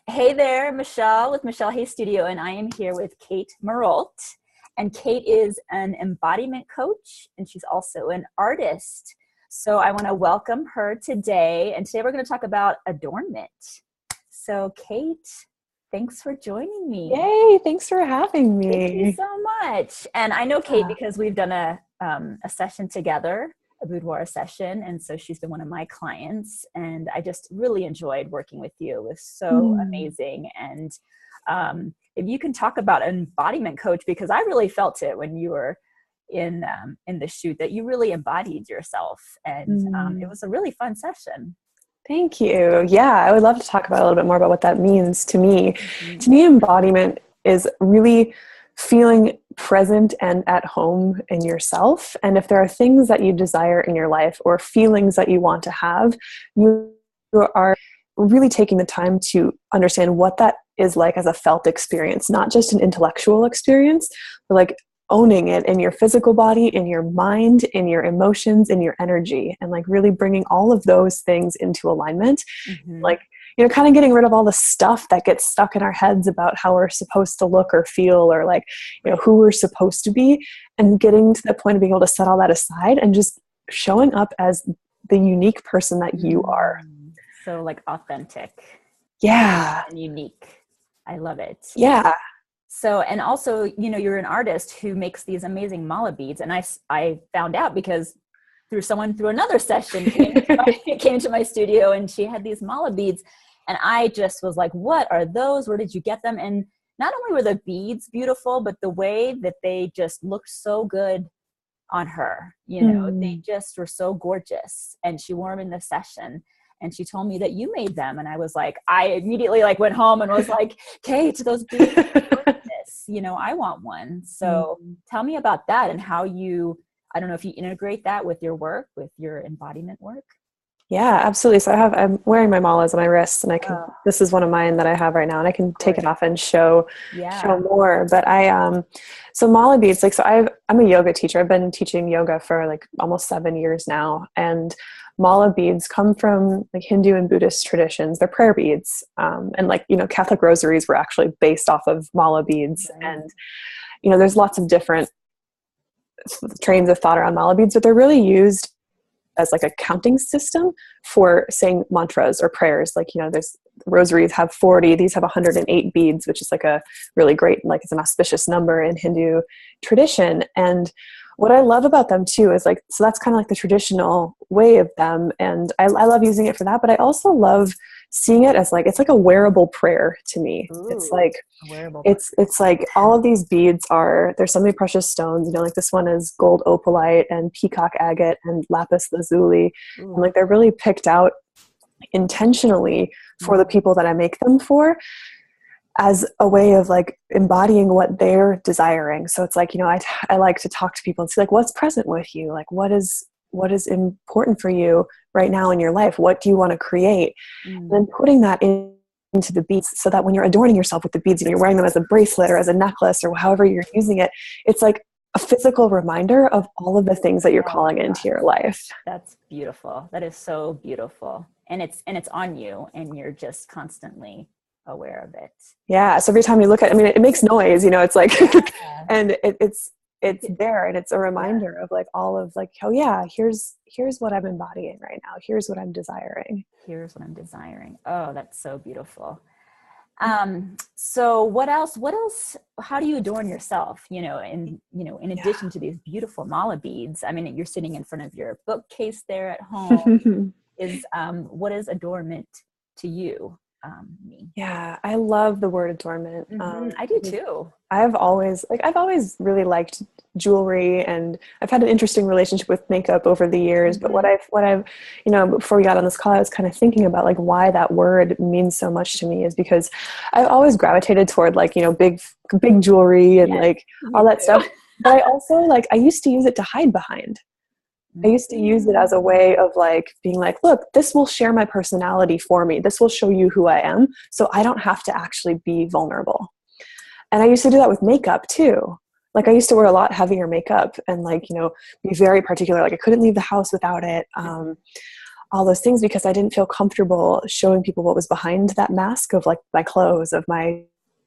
Hey there, Michelle with Michelle Hayes Studio, and I am here with Kate Marolt. And Kate is an embodiment coach, and she's also an artist. So I want to welcome her today. And today we're going to talk about adornment. So Kate, thanks for joining me. Yay, thanks for having me. Thank you so much. And I know Kate because we've done a session together, a boudoir session, and so she's been one of my clients, and I just really enjoyed working with you. It was so amazing. And if you can talk about an embodiment coach, because I really felt it when you were in the shoot, that you really embodied yourself, and it was a really fun session. Thank you. Yeah, I would love to talk about a little bit more about what that means to me. To me, embodiment is really feeling present and at home in yourself. And if there are things that you desire in your life or feelings that you want to have, you are really taking the time to understand what that is like as a felt experience, not just an intellectual experience, but like owning it in your physical body, in your mind, in your emotions, in your energy, and like really bringing all of those things into alignment. Like, kind of getting rid of all the stuff that gets stuck in our heads about how we're supposed to look or feel, or like, who we're supposed to be, and getting to the point of being able to set all that aside and just showing up as the unique person that you are. So like authentic. Yeah. And unique. I love it. Yeah. So, and also, you're an artist who makes these amazing mala beads. And I found out because through another session came to my studio, and she had these mala beads. And I just was like, what are those? Where did you get them? And not only were the beads beautiful, but the way that they just looked so good on her, they just were so gorgeous. And she wore them in the session. And she told me that you made them. And I was like, I immediately went home and was like, Kate, those beads are gorgeous. I want one. So tell me about that and how I don't know if you integrate that with your work, with your embodiment work. Yeah, absolutely. So I'm wearing my malas on my wrists, and this is one of mine that I have right now, and I can take it off and show more. But so mala beads, I'm a yoga teacher. I've been teaching yoga for like almost 7 years now. And mala beads come from like Hindu and Buddhist traditions. They're prayer beads. And Catholic rosaries were actually based off of mala beads. And, there's lots of different trains of thought around mala beads, but they're really used as like a counting system for saying mantras or prayers. There's rosaries have 40, these have 108 beads, which is like a really great, it's an auspicious number in Hindu tradition. And what I love about them too is so that's kind of like the traditional way of them. And I love using it for that, but I also love seeing it as it's like a wearable prayer to me. Ooh, it's like, it's like all of these beads there's so many precious stones, this one is gold opalite and peacock agate and lapis lazuli. And they're really picked out intentionally for the people that I make them for, as a way of embodying what they're desiring. So it's I like to talk to people and see what's present with you? What is important for you right now in your life? What do you want to create? And then putting that into the beads, so that when you're adorning yourself with the beads, you're wearing them as a bracelet or as a necklace or however you're using it, it's like a physical reminder of all of the things that you're calling into your life. That's beautiful. That is so beautiful. And it's on you, and you're just constantly aware of it. Yeah. So every time you look at it makes noise, it's like, and it's there, and it's a reminder of all of oh yeah, here's what I'm embodying right now. Here's what I'm desiring. Oh, that's so beautiful. So what else, how do you adorn yourself, in addition to these beautiful mala beads? I mean, you're sitting in front of your bookcase there at home. What is adornment to you? Yeah, I love the word adornment. I do too. I've always really liked jewelry, and I've had an interesting relationship with makeup over the years. But what I've before we got on this call, I was kind of thinking about why that word means so much to me, is because I've always gravitated toward big jewelry and all that stuff. But I also I used to use it to hide behind. I used to use it as a way of being look, this will share my personality for me. This will show you who I am. So I don't have to actually be vulnerable. And I used to do that with makeup too. I used to wear a lot heavier makeup and be very particular. I couldn't leave the house without it. all those things because I didn't feel comfortable showing people what was behind that mask of like my clothes, of my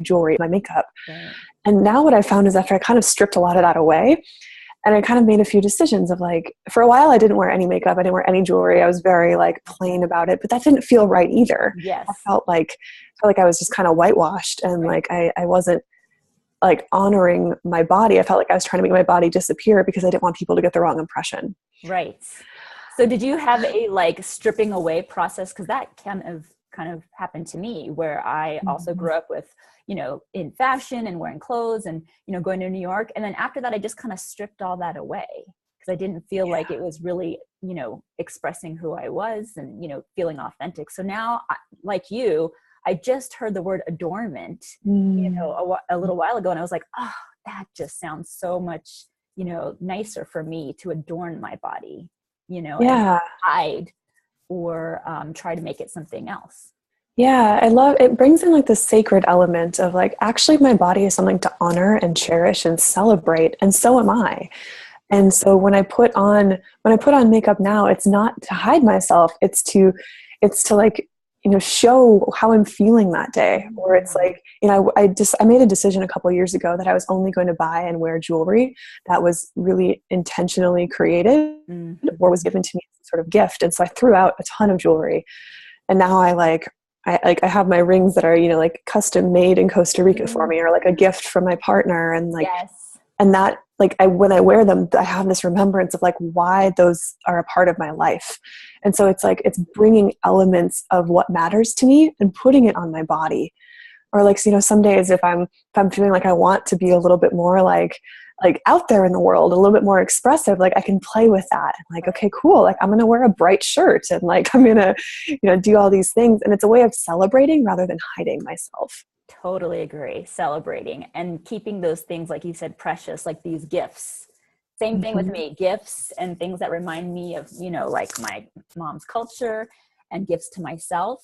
jewelry, my makeup. Right. And now what I found is after I kind of stripped a lot of that away, and I kind of made a few decisions of like, for a while I didn't wear any makeup, I didn't wear any jewelry, I was very like plain about it, but that didn't feel right either. Yes. I felt like I was just kind of whitewashed, and like I wasn't like honoring my body. I felt like I was trying to make my body disappear because I didn't want people to get the wrong impression. Right. So did you have a like stripping away process? Because that kind of happened to me, where I also grew up with, you know, in fashion and wearing clothes and, you know, going to New York. And then after that, I just kind of stripped all that away because I didn't feel like it was really, you know, expressing who I was and, you know, feeling authentic. So now, like you, I just heard the word adornment, you know, a little while ago. And I was like, oh, that just sounds so much, you know, nicer for me to adorn my body, you know, and hide or try to make it something else. Yeah, I love it. Brings in like the sacred element of like, actually my body is something to honor and cherish and celebrate, and so am I. And so when I put on makeup now, it's not to hide myself, it's to like, you know, show how I'm feeling that day. Or it's like, you know, I made a decision a couple of years ago that I was only going to buy and wear jewelry that was really intentionally created or was given to me as a sort of gift. And so I threw out a ton of jewelry, and now I have my rings that are, you know, like custom made in Costa Rica for me, or like a gift from my partner. And like, and that, like, when I wear them, I have this remembrance of like why those are a part of my life. And so it's like, it's bringing elements of what matters to me and putting it on my body. Or like, you know, some days if I'm feeling like I want to be a little bit more like out there in the world, a little bit more expressive, like I can play with that. I'm like, okay, cool. Like I'm going to wear a bright shirt and like, I'm going to, you know, do all these things. And it's a way of celebrating rather than hiding myself. Totally agree. Celebrating and keeping those things, like you said, precious, like these gifts. Same thing with me, gifts and things that remind me of, you know, like my mom's culture, and gifts to myself.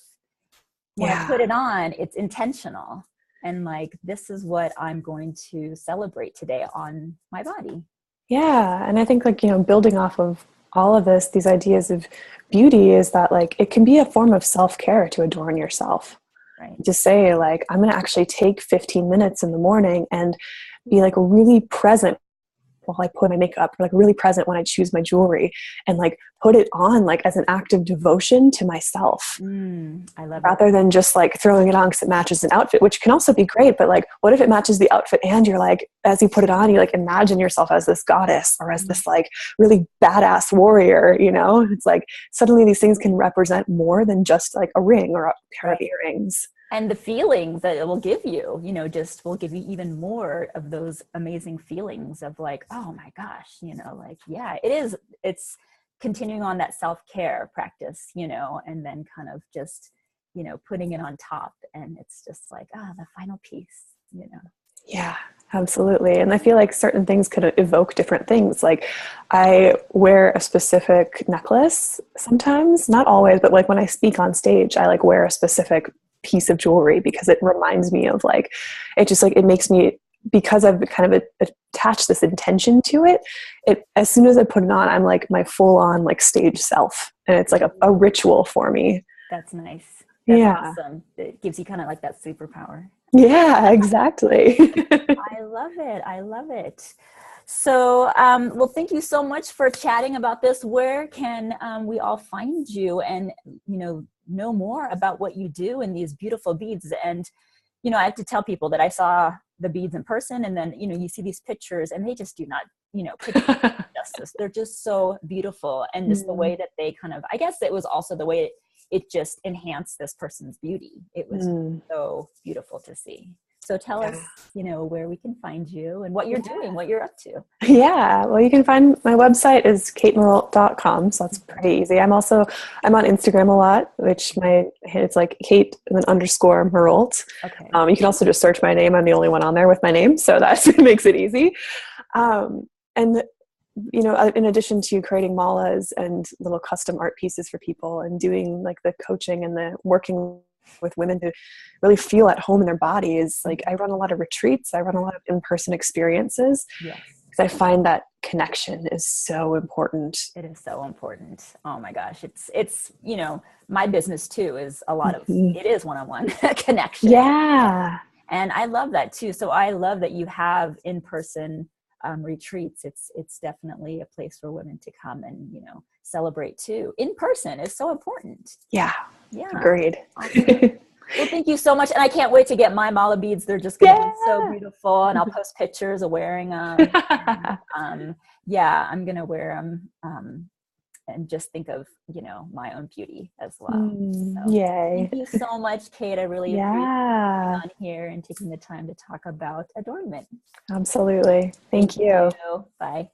When I put it on, it's intentional. And like, this is what I'm going to celebrate today on my body. Yeah. And I think like, you know, building off of all of this, these ideas of beauty is that like, it can be a form of self-care to adorn yourself. Right. To say like, I'm going to actually take 15 minutes in the morning and be like really present while I put my makeup, like really present when I choose my jewelry, and like put it on like as an act of devotion to myself. I love rather than just like throwing it on because it matches an outfit, which can also be great. But like, what if it matches the outfit and you're like, as you put it on, you like imagine yourself as this goddess or as this like really badass warrior, you know? It's like suddenly these things can represent more than just like a ring or a pair of earrings. And the feelings that it will give you, you know, just will give you even more of those amazing feelings of like, oh my gosh, you know, like, yeah, it's continuing on that self-care practice, you know, and then kind of just, you know, putting it on top, and it's just like, the final piece, you know. Yeah, absolutely. And I feel like certain things could evoke different things. Like I wear a specific necklace sometimes, not always, but like when I speak on stage, I like wear a specific piece of jewelry because it reminds me of like, it just like, it makes me, because I've kind of attached this intention to it, as soon as I put it on, I'm like my full on like stage self. And it's like a ritual for me. That's nice. That's awesome. It gives you kind of like that superpower. Yeah, exactly. I love it. I love it. So, well, thank you so much for chatting about this. Where can we all find you and, you know more about what you do and these beautiful beads? And, you know, I have to tell people that I saw the beads in person, and then, you know, you see these pictures and they just do not, you know, justice. They're just so beautiful. And just the way that they kind of, I guess it was also the way it just enhanced this person's beauty. It was so beautiful to see. So tell us, you know, where we can find you and what you're doing, what you're up to. Yeah. Well, you can find my website is katemerolt.com. So that's pretty easy. I'm on Instagram a lot, which it's like Kate and then _ Merolt. Okay. You can also just search my name. I'm the only one on there with my name. So that makes it easy. And you know, in addition to creating malas and little custom art pieces for people and doing like the coaching and the working with women to really feel at home in their bodies, like I run a lot of retreats, I run a lot of in-person experiences. Yes. Because I find that connection is so important. It is so important. Oh my gosh. It's, you know, my business too is a lot of, it is one-on-one connection. Yeah. And I love that too. So I love that you have in-person retreats. It's definitely a place for women to come and, you know, celebrate too. In person is so important. Yeah. Yeah. Agreed. Awesome. Well, thank you so much. And I can't wait to get my mala beads. They're just going to be so beautiful. And I'll post pictures of wearing them. Yeah, I'm going to wear them and just think of, you know, my own beauty as well. So, yay. thank you so much, Kate. I really appreciate you being on here and taking the time to talk about adornment. Absolutely. Thank you. Bye.